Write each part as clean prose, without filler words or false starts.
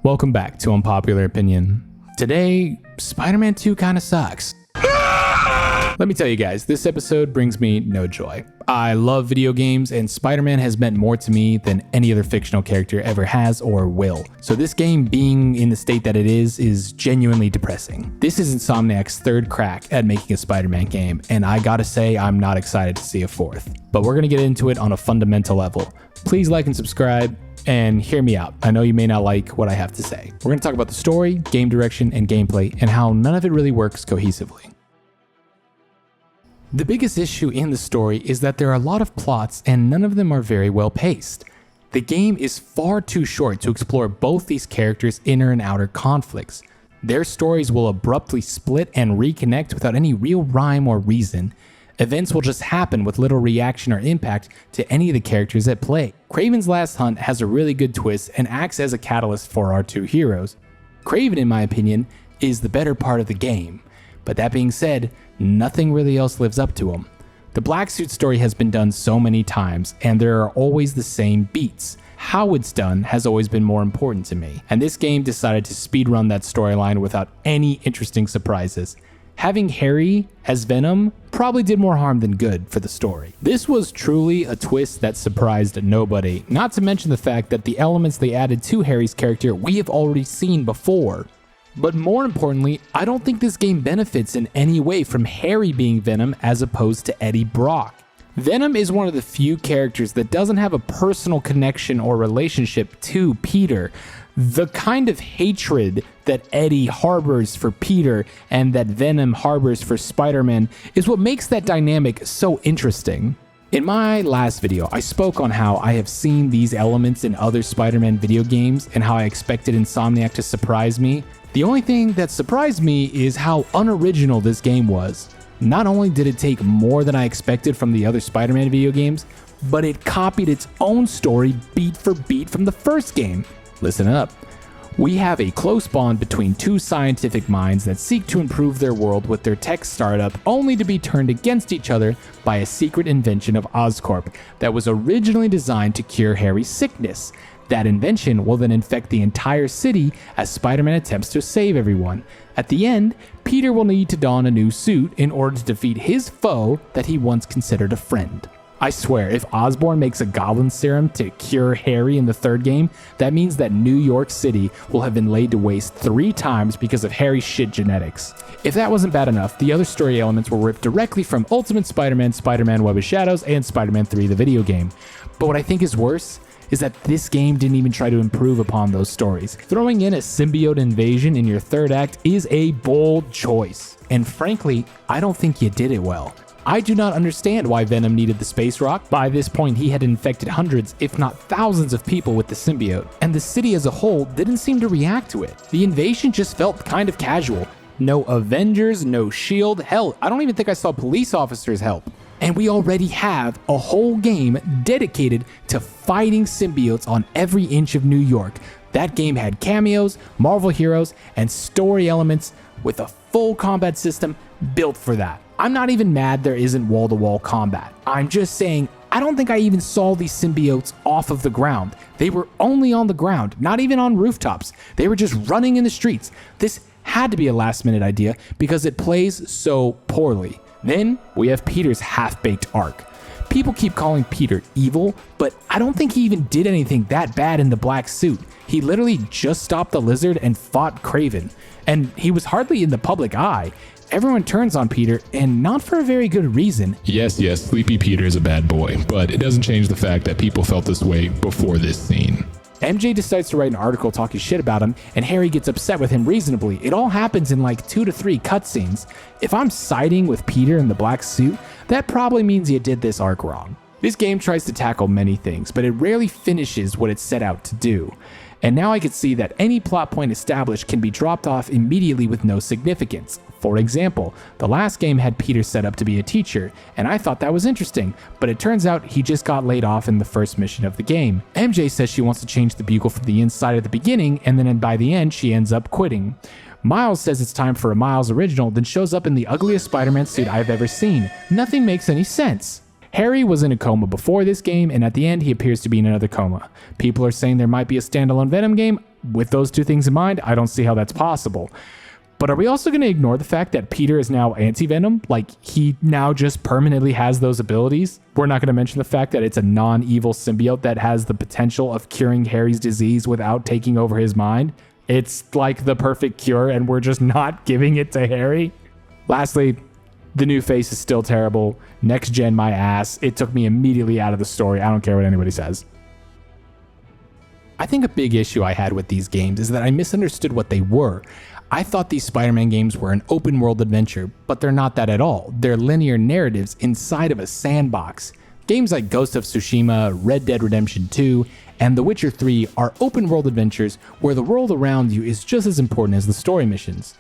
Welcome back to Unpopular Opinion. Today, Spider-Man 2 kinda sucks. Let me tell you guys, this episode brings me no joy. I love video games, and Spider-Man has meant more to me than any other fictional character ever has or will. So this game being in the state that it is genuinely depressing. This is Insomniac's third crack at making a Spider-Man game, and I gotta say I'm not excited to see a fourth. But we're gonna get into it on a fundamental level. Please like and subscribe, and hear me out. I know you may not like what I have to say. We're gonna talk about the story, game direction, and gameplay, and how none of it really works cohesively. The biggest issue in the story is that there are a lot of plots and none of them are very well paced. The game is far too short to explore both these characters' inner and outer conflicts. Their stories will abruptly split and reconnect without any real rhyme or reason. Events will just happen with little reaction or impact to any of the characters at play. Kraven's Last Hunt has a really good twist and acts as a catalyst for our two heroes. Kraven, in my opinion, is the better part of the game. But that being said, nothing really else lives up to him. The Black Suit story has been done so many times, and there are always the same beats. How it's done has always been more important to me, and this game decided to speedrun that storyline without any interesting surprises. Having Harry as Venom probably did more harm than good for the story. This was truly a twist that surprised nobody, not to mention the fact that the elements they added to Harry's character we have already seen before. But more importantly, I don't think this game benefits in any way from Harry being Venom as opposed to Eddie Brock. Venom is one of the few characters that doesn't have a personal connection or relationship to Peter. The kind of hatred that Eddie harbors for Peter and that Venom harbors for Spider-Man is what makes that dynamic so interesting. In my last video, I spoke on how I have seen these elements in other Spider-Man video games and how I expected Insomniac to surprise me. The only thing that surprised me is how unoriginal this game was. Not only did it take more than I expected from the other Spider-Man video games, but it copied its own story beat for beat from the first game. Listen up. We have a close bond between two scientific minds that seek to improve their world with their tech startup, only to be turned against each other by a secret invention of Oscorp that was originally designed to cure Harry's sickness. That invention will then infect the entire city as Spider-Man attempts to save everyone. At the end, Peter will need to don a new suit in order to defeat his foe that he once considered a friend. I swear, if Osborn makes a goblin serum to cure Harry in the third game, that means that New York City will have been laid to waste 3 times because of Harry's shit genetics. If that wasn't bad enough, the other story elements were ripped directly from Ultimate Spider-Man, Spider-Man Web of Shadows, and Spider-Man 3 the video game. But what I think is worse is that this game didn't even try to improve upon those stories. Throwing in a symbiote invasion in your third act is a bold choice. And frankly, I don't think you did it well. I do not understand why Venom needed the space rock. By this point, he had infected hundreds, if not thousands of people with the symbiote, and the city as a whole didn't seem to react to it. The invasion just felt kind of casual. No Avengers, no SHIELD, hell, I don't even think I saw police officers help. And we already have a whole game dedicated to fighting symbiotes on every inch of New York. That game had cameos, Marvel heroes, and story elements with a full combat system built for that. I'm not even mad there isn't wall-to-wall combat. I'm just saying, I don't think I even saw these symbiotes off of the ground. They were only on the ground, not even on rooftops. They were just running in the streets. This had to be a last-minute idea because it plays so poorly. Then we have Peter's half-baked arc. People keep calling Peter evil, but I don't think he even did anything that bad in the Black Suit. He literally just stopped the Lizard and fought Kraven, and he was hardly in the public eye. Everyone turns on Peter, and not for a very good reason. Yes, Sleepy Peter is a bad boy, but it doesn't change the fact that people felt this way before this scene. MJ decides to write an article talking shit about him, and Harry gets upset with him reasonably. It all happens in like 2 to 3 cutscenes. If I'm siding with Peter in the Black Suit, that probably means you did this arc wrong. This game tries to tackle many things, but it rarely finishes what it set out to do. And now I can see that any plot point established can be dropped off immediately with no significance. For example, the last game had Peter set up to be a teacher, and I thought that was interesting, but it turns out he just got laid off in the first mission of the game. MJ says she wants to change the bugle from the inside at the beginning, and then by the end she ends up quitting. Miles says it's time for a Miles original, then shows up in the ugliest Spider-Man suit I've ever seen. Nothing makes any sense. Harry was in a coma before this game, and at the end he appears to be in another coma. People are saying there might be a standalone Venom game. with those two things in mind, I don't see how that's possible. But are we also going to ignore the fact that Peter is now anti-venom? Like, he now just permanently has those abilities? We're not going to mention the fact that it's a non-evil symbiote that has the potential of curing Harry's disease without taking over his mind. It's like the perfect cure, and we're just not giving it to Harry. Lastly, the new face is still terrible. Next gen, my ass. It took me immediately out of the story. I don't care what anybody says. I think a big issue I had with these games is that I misunderstood what they were. I thought these Spider-Man games were an open world adventure, but they're not that at all. They're linear narratives inside of a sandbox. Games like Ghost of Tsushima, Red Dead Redemption 2, and The Witcher 3 are open world adventures where the world around you is just as important as the story missions.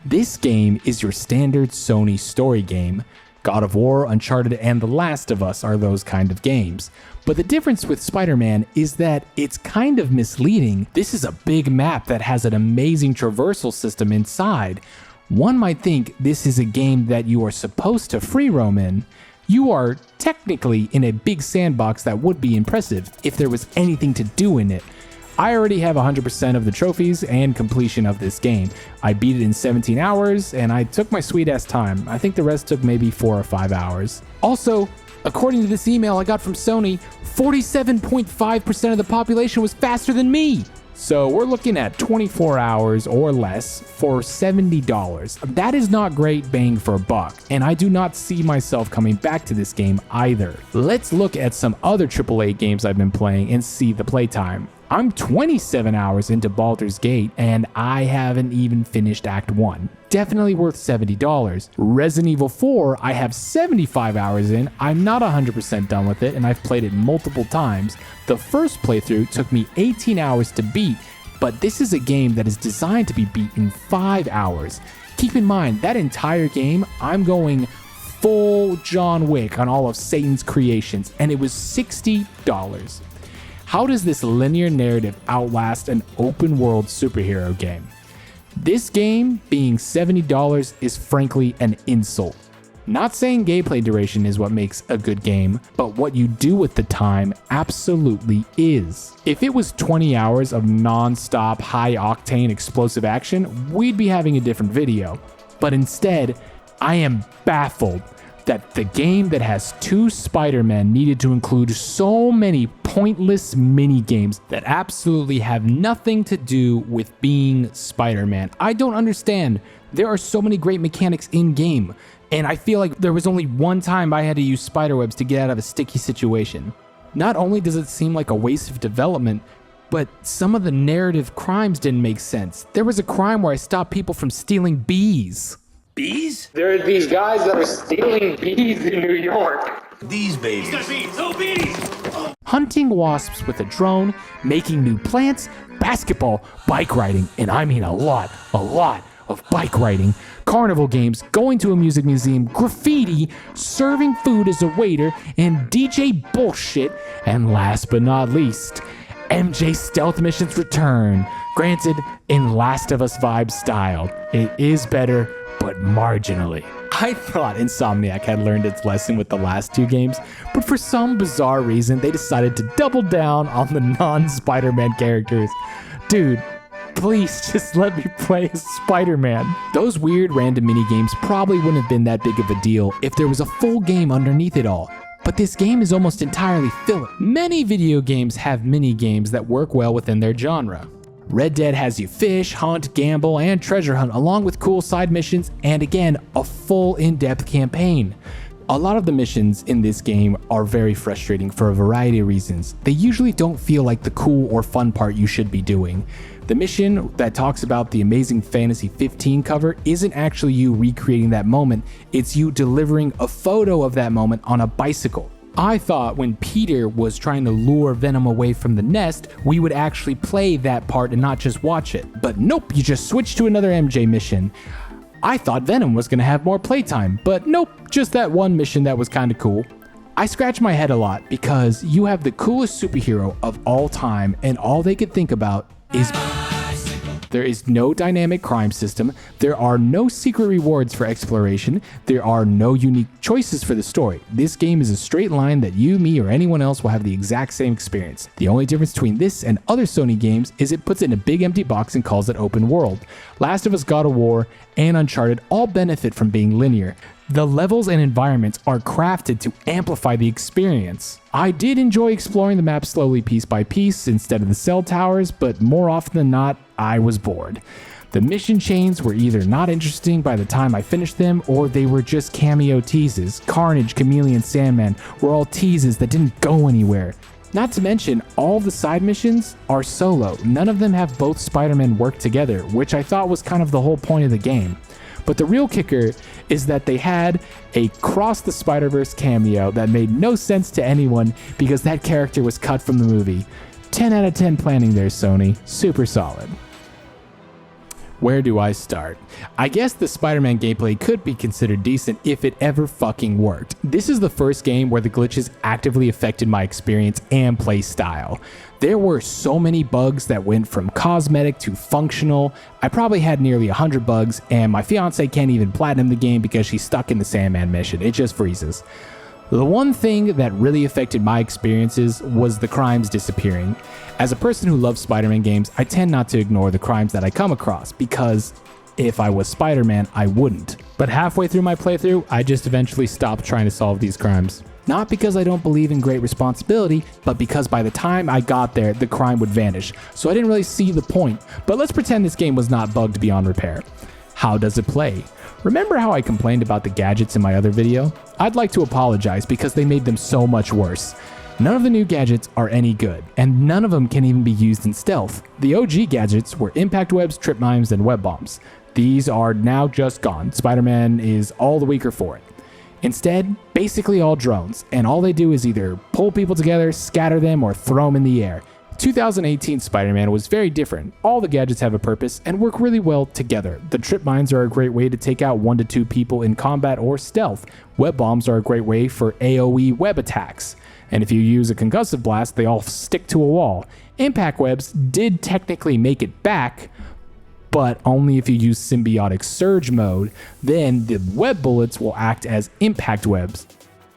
This game is your standard Sony story game. God of War, Uncharted, and The Last of Us are those kind of games. But the difference with Spider-Man is that it's kind of misleading. This is a big map that has an amazing traversal system inside. One might think this is a game that you are supposed to free roam in. You are technically in a big sandbox that would be impressive if there was anything to do in it. I already have 100% of the trophies and completion of this game. I beat it in 17 hours, and I took my sweet ass time. I think the rest took maybe 4 or 5 hours. Also, according to this email I got from Sony, 47.5% of the population was faster than me. So we're looking at 24 hours or less for $70. That is not great bang for a buck, and I do not see myself coming back to this game either. Let's look at some other AAA games I've been playing and see the playtime. I'm 27 hours into Baldur's Gate, and I haven't even finished Act 1. Definitely worth $70. Resident Evil 4, I have 75 hours in. I'm not 100% done with it, and I've played it multiple times. The first playthrough took me 18 hours to beat, but this is a game that is designed to be beat in 5 hours. Keep in mind, that entire game, I'm going full John Wick on all of Satan's creations, and it was $60. How does this linear narrative outlast an open world superhero game? This game being $70 is frankly an insult. Not saying gameplay duration is what makes a good game, but what you do with the time absolutely is. If it was 20 hours of non-stop high-octane explosive action, we'd be having a different video. But instead, I am baffled that the game that has 2 Spider-Man needed to include so many pointless mini-games that absolutely have nothing to do with being Spider-Man. I don't understand. There are so many great mechanics in-game, and I feel like there was only one time I had to use spiderwebs to get out of a sticky situation. Not only does it seem like a waste of development, but some of the narrative crimes didn't make sense. There was a crime where I stopped people from stealing bees. Bees? There are these guys that are stealing bees in New York. These babies. He's got bees. Oh, bees! Hunting wasps with a drone, making new plants, basketball, bike riding, and I mean a lot of bike riding, carnival games, going to a music museum, graffiti, serving food as a waiter, and DJ bullshit, and last but not least, MJ stealth missions return. Granted, in Last of Us vibe style. It is better, but marginally. I thought Insomniac had learned its lesson with the last 2 games, but for some bizarre reason, they decided to double down on the non-Spider-Man characters. Dude, please just let me play as Spider-Man. Those weird random minigames probably wouldn't have been that big of a deal if there was a full game underneath it all. But this game is almost entirely filler. Many video games have mini-games that work well within their genre. Red Dead has you fish, hunt, gamble, and treasure hunt, along with cool side missions, and again, a full in-depth campaign. A lot of the missions in this game are very frustrating for a variety of reasons. They usually don't feel like the cool or fun part you should be doing. The mission that talks about the Amazing Fantasy 15 cover isn't actually you recreating that moment, it's you delivering a photo of that moment on a bicycle. I thought when Peter was trying to lure Venom away from the nest, we would actually play that part and not just watch it. But nope, you just switch to another MJ mission. I thought Venom was going to have more playtime, but nope, just that one mission that was kind of cool. I scratch my head a lot because you have the coolest superhero of all time and all they could think about is There is no dynamic crime system, there are no secret rewards for exploration, there are no unique choices for the story. This game is a straight line that you, me, or anyone else will have the exact same experience. The only difference between this and other Sony games is it puts it in a big empty box and calls it open world. Last of Us, God of War, and Uncharted all benefit from being linear. The levels and environments are crafted to amplify the experience. I did enjoy exploring the map slowly piece by piece instead of the cell towers, but more often than not, I was bored. The mission chains were either not interesting by the time I finished them, or they were just cameo teases. Carnage, Chameleon, Sandman were all teases that didn't go anywhere. Not to mention, all the side missions are solo. None of them have both Spider-Man work together, which I thought was kind of the whole point of the game. But the real kicker is that they had a Cross the Spider-Verse cameo that made no sense to anyone because that character was cut from the movie. 10 out of 10 planning there, Sony. Super solid. Where do I start? I guess the Spider-Man gameplay could be considered decent if it ever fucking worked. This is the first game where the glitches actively affected my experience and play style. There were so many bugs that went from cosmetic to functional. I probably had nearly 100 bugs, and my fiance can't even platinum the game because she's stuck in the Sandman mission. It just freezes. The one thing that really affected my experiences was the crimes disappearing. As a person who loves Spider-Man games, I tend not to ignore the crimes that I come across, because if I was Spider-Man, I wouldn't. But halfway through my playthrough, I just eventually stopped trying to solve these crimes. Not because I don't believe in great responsibility, but because by the time I got there, the crime would vanish. So I didn't really see the point. But let's pretend this game was not bugged beyond repair. How does it play? Remember how I complained about the gadgets in my other video? I'd like to apologize because they made them so much worse. None of the new gadgets are any good, and none of them can even be used in stealth. The OG gadgets were impact webs, trip mines, and web bombs. These are now just gone. Spider-Man is all the weaker for it. Instead, basically all drones, and all they do is either pull people together, scatter them, or throw them in the air. 2018 Spider-Man was very different. All the gadgets have a purpose and work really well together. The trip mines are a great way to take out 1 to 2 people in combat or stealth. Web bombs are a great way for AoE web attacks. And if you use a concussive blast, they all stick to a wall. Impact webs did technically make it back, but only if you use symbiotic surge mode. Then the web bullets will act as impact webs.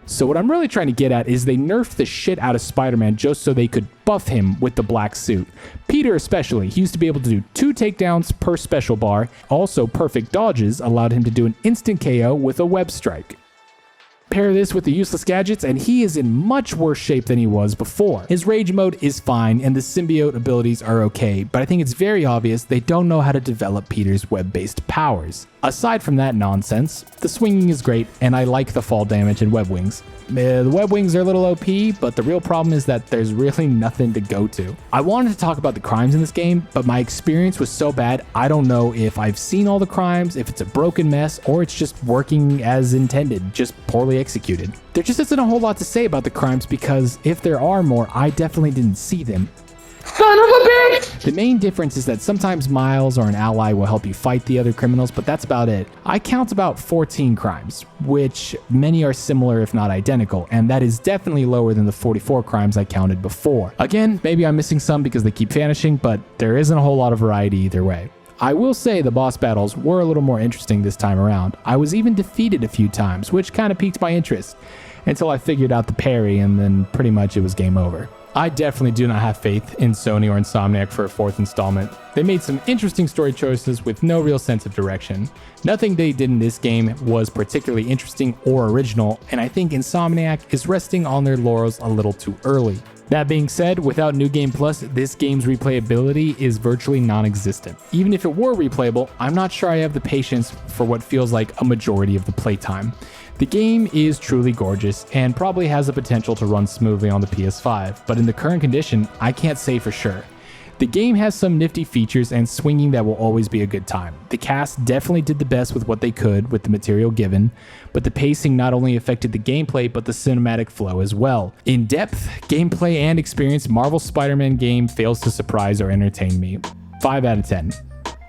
So what I'm really trying to get at is they nerfed the shit out of Spider-Man just so they could buff him with the black suit. Peter especially, he used to be able to do 2 takedowns per special bar. Also, perfect dodges allowed him to do an instant KO with a web strike. Pair this with the useless gadgets and he is in much worse shape than he was before. His rage mode is fine and the symbiote abilities are okay, but I think it's very obvious they don't know how to develop Peter's web-based powers. Aside from that nonsense, the swinging is great and I like the fall damage and web wings. The web wings are a little OP, but the real problem is that there's really nothing to go to. I wanted to talk about the crimes in this game, but my experience was so bad, I don't know if I've seen all the crimes, if it's a broken mess, or it's just working as intended, just poorly executed. There just isn't a whole lot to say about the crimes because if there are more, I definitely didn't see them. Son of a bitch! The main difference is that sometimes Miles or an ally will help you fight the other criminals, but that's about it. I count about 14 crimes, which many are similar if not identical, and that is definitely lower than the 44 crimes I counted before. Again, maybe I'm missing some because they keep vanishing, but there isn't a whole lot of variety either way. I will say the boss battles were a little more interesting this time around. I was even defeated a few times, which kind of piqued my interest, until I figured out the parry and then pretty much it was game over. I definitely do not have faith in Sony or Insomniac for a 4th installment. They made some interesting story choices with no real sense of direction. Nothing they did in this game was particularly interesting or original, and I think Insomniac is resting on their laurels a little too early. That being said, without New Game Plus, this game's replayability is virtually non-existent. Even if it were replayable, I'm not sure I have the patience for what feels like a majority of the playtime. The game is truly gorgeous and probably has the potential to run smoothly on the PS5, but in the current condition, I can't say for sure. The game has some nifty features and swinging that will always be a good time. The cast definitely did the best with what they could with the material given, but the pacing not only affected the gameplay but the cinematic flow as well. In depth, gameplay, and experience, Marvel's Spider-Man game fails to surprise or entertain me. 5 out of 10.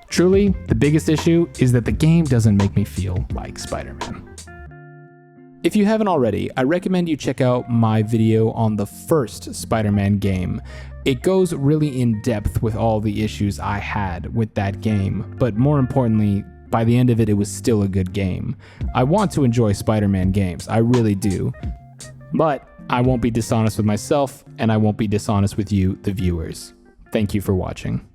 Truly, the biggest issue is that the game doesn't make me feel like Spider-Man. If you haven't already, I recommend you check out my video on the first Spider-Man game. It goes really in depth with all the issues I had with that game, but more importantly, by the end of it, it was still a good game. I want to enjoy Spider-Man games, I really do. But I won't be dishonest with myself, and I won't be dishonest with you, the viewers. Thank you for watching.